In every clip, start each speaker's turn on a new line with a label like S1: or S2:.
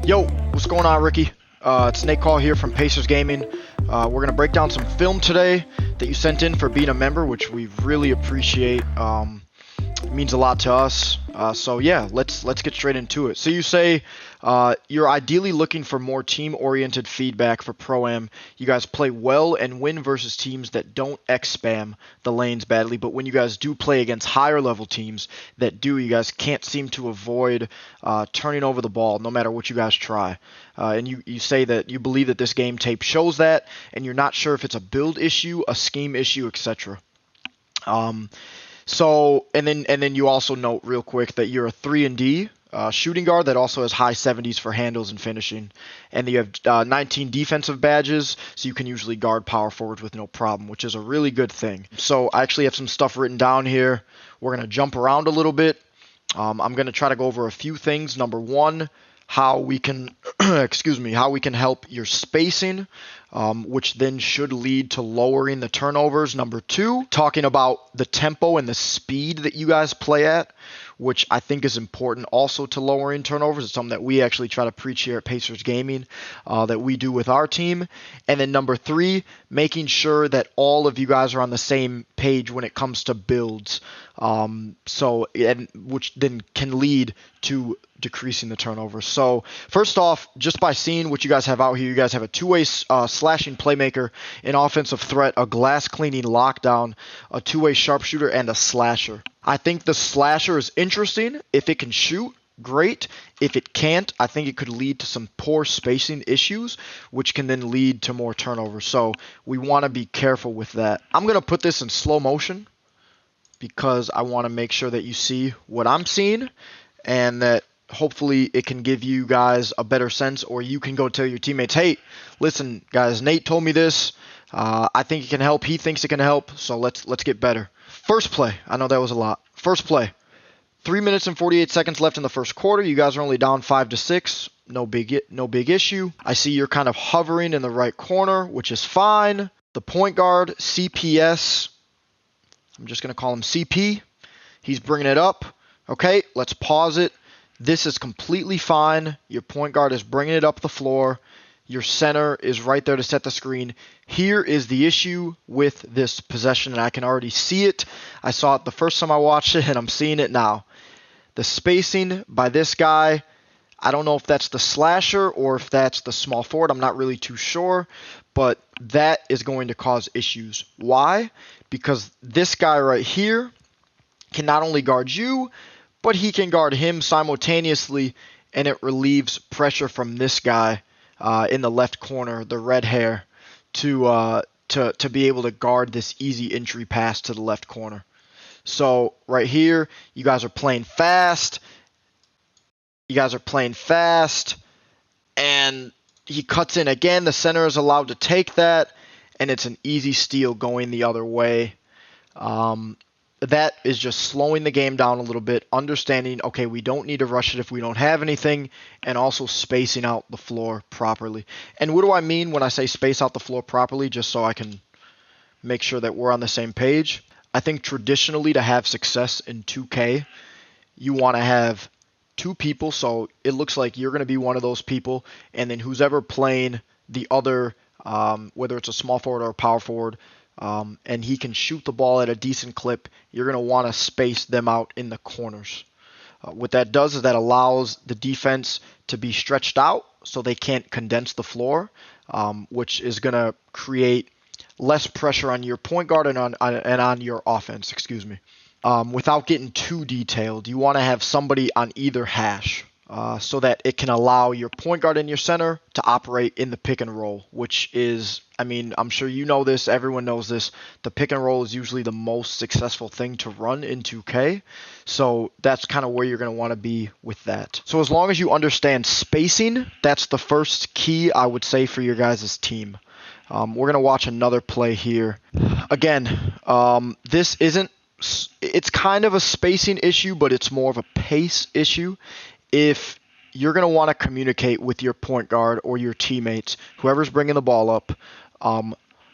S1: Yo, what's going on, Ricky? It's NateKahl here from Pacers Gaming. We're going to break down some film today that you sent in for being a member, which we really appreciate. It means a lot to us. So yeah, let's get straight into it. So you say you're ideally looking for more team-oriented feedback for ProAm. You guys play well and win versus teams that don't X-spam the lanes badly, but when you guys do play against higher-level teams that do, you guys can't seem to avoid turning over the ball no matter what you guys try. And you say that you believe that this game tape shows that, and you're not sure if it's a build issue, a scheme issue, etc. So, and then you also note real quick that you're a 3-and-D shooting guard that also has high 70s for handles and finishing. And you have 19 defensive badges, so you can usually guard power forwards with no problem, which is a really good thing. So I actually have some stuff written down here. We're going to jump around a little bit. I'm going to try to go over a few things. Number one, how we can how we can help your spacing, which then should lead to lowering the turnovers. Number two, talking about the tempo and the speed that you guys play at, which I think is important also to lowering turnovers. It's something that we actually try to preach here at Pacers Gaming, that we do with our team. And then number three, making sure that all of you guys are on the same page when it comes to builds, which then can lead to decreasing the turnovers. So first off, just by seeing what you guys have out here, you guys have a two-way slashing playmaker, an offensive threat, a glass cleaning lockdown, a two-way sharpshooter, and a slasher. I think the slasher is interesting. If it can shoot, great. If it can't, I think it could lead to some poor spacing issues, which can then lead to more turnovers. So we want to be careful with that. I'm going to put this in slow motion because I want to make sure that you see what I'm seeing and that hopefully it can give you guys a better sense, or you can go tell your teammates, hey, listen, guys, Nate told me this. I think it can help. He thinks it can help. So let's get better. First play. I know that was a lot. First play. 3 minutes and 48 seconds left in the first quarter. You guys are only down 5-6. No big issue. I see you're kind of hovering in the right corner, which is fine. The point guard, CPS. I'm just going to call him CP. He's bringing it up. Okay, let's pause it. This is completely fine. Your point guard is bringing it up the floor. Your center is right there to set the screen. Here is the issue with this possession, and I can already see it. I saw it the first time I watched it, and I'm seeing it now. The spacing by this guy, I don't know if that's the slasher or if that's the small forward. I'm not really too sure, but that is going to cause issues. Why? Because this guy right here can not only guard you, but he can guard him simultaneously, and it relieves pressure from this guy in the left corner, the red hair, to be able to guard this easy entry pass to the left corner. So right here, you guys are playing fast. And he cuts in again. The center is allowed to take that, and it's an easy steal going the other way. That is just slowing the game down a little bit, understanding, okay, we don't need to rush it if we don't have anything, and also spacing out the floor properly. And what do I mean when I say space out the floor properly, just so I can make sure that we're on the same page? I think traditionally to have success in 2K, you want to have two people, so it looks like you're going to be one of those people, and then who's ever playing the other, whether it's a small forward or a power forward, and he can shoot the ball at a decent clip, you're going to want to space them out in the corners. What that does is that allows the defense to be stretched out so they can't condense the floor, which is going to create less pressure on your point guard and on your offense, without getting too detailed, you want to have somebody on either hash. So that it can allow your point guard and your center to operate in the pick and roll, which is, I'm sure you know this, everyone knows this, the pick and roll is usually the most successful thing to run in 2K, so that's kind of where you're going to want to be with that. So as long as you understand spacing, that's the first key I would say for your guys' team. We're going to watch another play here. Again, it's kind of a spacing issue, but it's more of a pace issue. If you're going to want to communicate with your point guard or your teammates, whoever's bringing the ball up,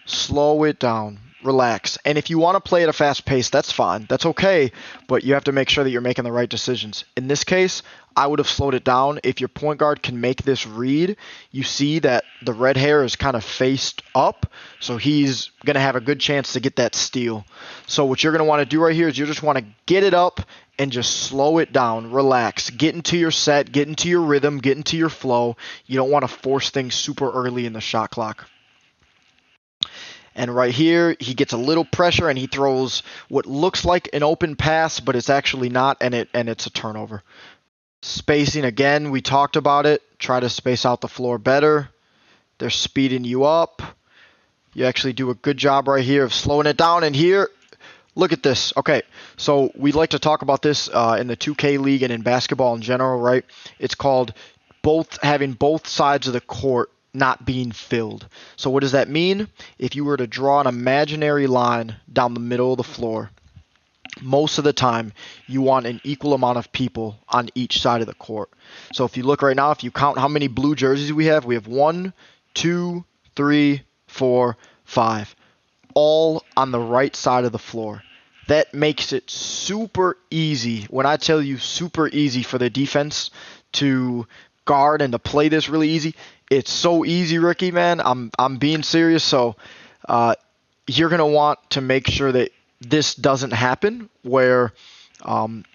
S1: slow it down. relax. And if you want to play at a fast pace, that's fine. That's okay, but you have to make sure that you're making the right decisions. In this case, I would have slowed it down. If your point guard can make this read, you see that the red hair is kind of faced up, so he's going to have a good chance to get that steal. So what you're going to want to do right here is you just want to get it up and just slow it down, relax, get into your set, get into your rhythm, get into your flow. You don't want to force things super early in the shot clock. And right here, he gets a little pressure and he throws what looks like an open pass, but it's actually not, and it's a turnover. Spacing, again, we talked about it. Try to space out the floor better. They're speeding you up. You actually do a good job right here of slowing it down. And here, look at this. Okay, so we like to talk about this in the 2K League and in basketball in general, right? It's called having both sides of the court not being filled. So what does that mean? If you were to draw an imaginary line down the middle of the floor, most of the time you want an equal amount of people on each side of the court. So if you look right now, if you count how many blue jerseys we have 1, 2, 3, 4, 5, all on the right side of the floor. That makes it super easy. When I tell you super easy for the defense to guard and to play this really easy, it's so easy, Ricky, man. I'm being serious. So you're going to want to make sure that this doesn't happen where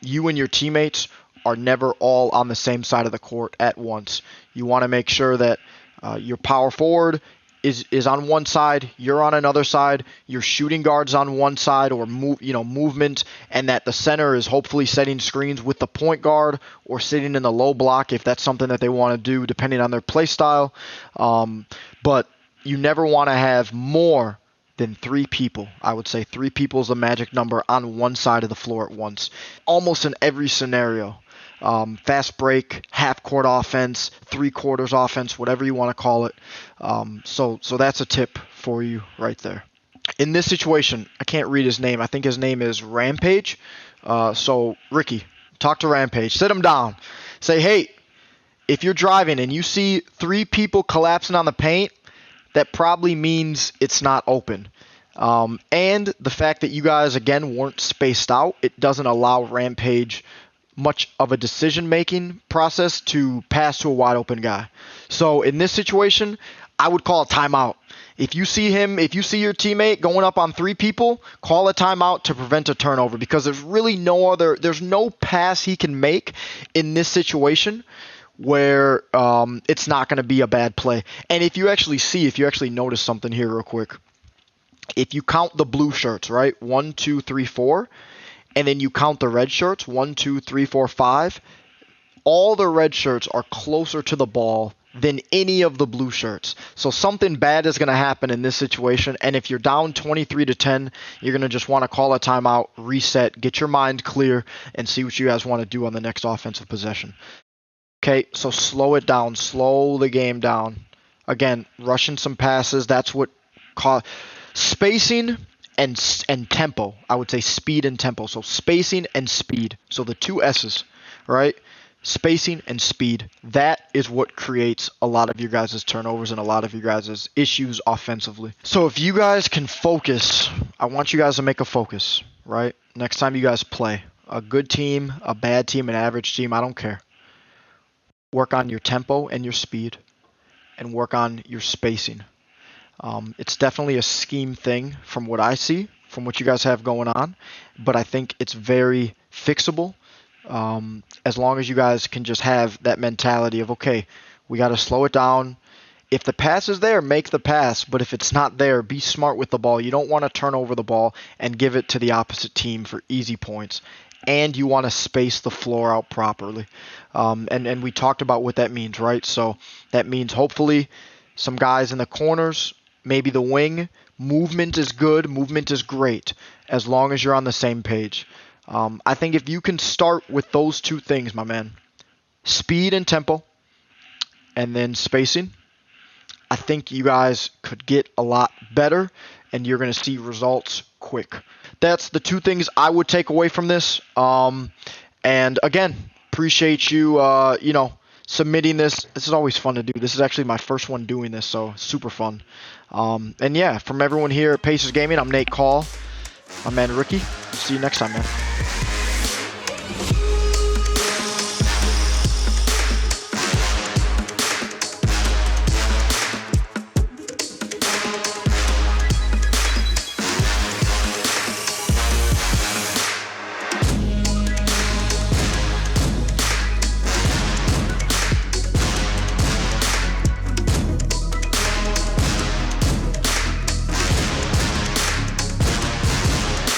S1: you and your teammates are never all on the same side of the court at once. You want to make sure that your power forward is on one side, you're on another side, your shooting guard's on one side or movement, and that the center is hopefully setting screens with the point guard or sitting in the low block if that's something that they want to do depending on their play style. But you never want to have more than 3 people. I would say 3 people is the magic number on one side of the floor at once. Almost in every scenario. Fast break, half court offense, 3/4 offense, whatever you want to call it. So that's a tip for you right there. In this situation, I can't read his name. I think his name is Rampage. So Ricky, talk to Rampage. Sit him down. Say, hey, if you're driving and you see 3 people collapsing on the paint, that probably means it's not open. And the fact that you guys, again, weren't spaced out, it doesn't allow Rampage much of a decision-making process to pass to a wide-open guy. So in this situation, I would call a timeout. If you see your teammate going up on 3 people, call a timeout to prevent a turnover because there's really there's no pass he can make in this situation where it's not going to be a bad play. And if you actually notice something here real quick, if you count the blue shirts, right, 1, 2, 3, 4, and then you count the red shirts, 1, 2, 3, 4, 5, all the red shirts are closer to the ball than any of the blue shirts. So something bad is going to happen in this situation, and if you're down 23-10, you're going to just want to call a timeout, reset, get your mind clear, and see what you guys want to do on the next offensive possession. Okay, so slow it down, slow the game down. Again, rushing some passes, that's what spacing and tempo. I would say speed and tempo. So spacing and speed. So the 2 S's, right? Spacing and speed. That is what creates a lot of your guys' turnovers and a lot of your guys' issues offensively. So if you guys can focus, I want you guys to make a focus, right? Next time you guys play, a good team, a bad team, an average team, I don't care. Work on your tempo and your speed and work on your spacing. It's definitely a scheme thing from what I see, from what you guys have going on, but I think it's very fixable as long as you guys can just have that mentality of, okay, we got to slow it down. If the pass is there, make the pass, but if it's not there, be smart with the ball. You don't want to turn over the ball and give it to the opposite team for easy points, and you want to space the floor out properly. And we talked about what that means, right? So that means hopefully some guys in the corners, maybe the wing. Movement is good. Movement is great as long as you're on the same page. I think if you can start with those 2 things, my man, speed and tempo, and then spacing, I think you guys could get a lot better, and you're going to see results quick. That's the 2 things I would take away from this. And again, appreciate you, submitting this. This is always fun to do. This is actually my first one doing this, so super fun. And yeah, from everyone here at Pacers Gaming, I'm NateKahl. My man Ricky. See you next time, man.